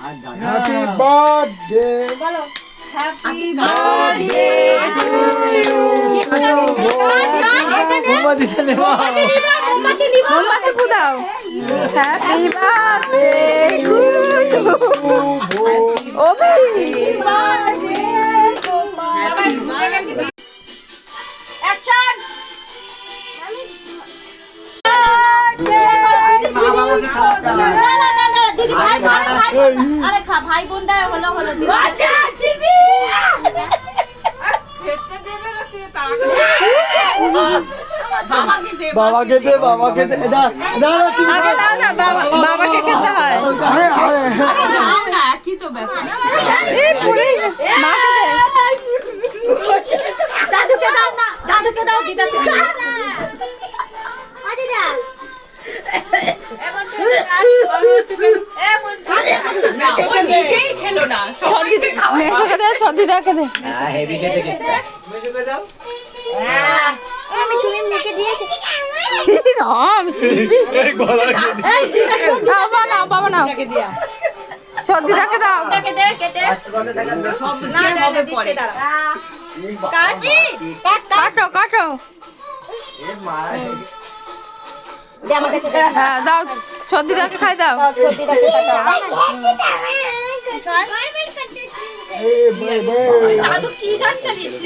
Happy birthday বলো happy birthday to you. মোমবাতি নেওয়া মোমবাতি পুদাও। Happy birthday to you. ওবি অ্যাকশন। দিদি ভাই ভাই আরে খা ভাই বোনটা হলো দিদি বাবাকে দে না তুমি আগে নাও না, বাবাকে খেতে হয়। আরে আরে না কি তো ব্যাপার এই পুরি মাকে দে। দাদুকে দাও না দাদুকে দাও দিদাকে মেশোকে দে, ছদিদাকে দে। হেভি খেতে মেজুকে দাও আমি শিল্পী। এই গলা বাবা নাও, বাবা নাও। ছদিদাকে দাও। আজকে কত টাকা না দাদা দিচ্ছে দাঁড়া কাটো কাটো। এ মা হ্যাঁ দাও, ছদিদাকে খাই দাও। এই বে দাদু কি গান চালিয়েছে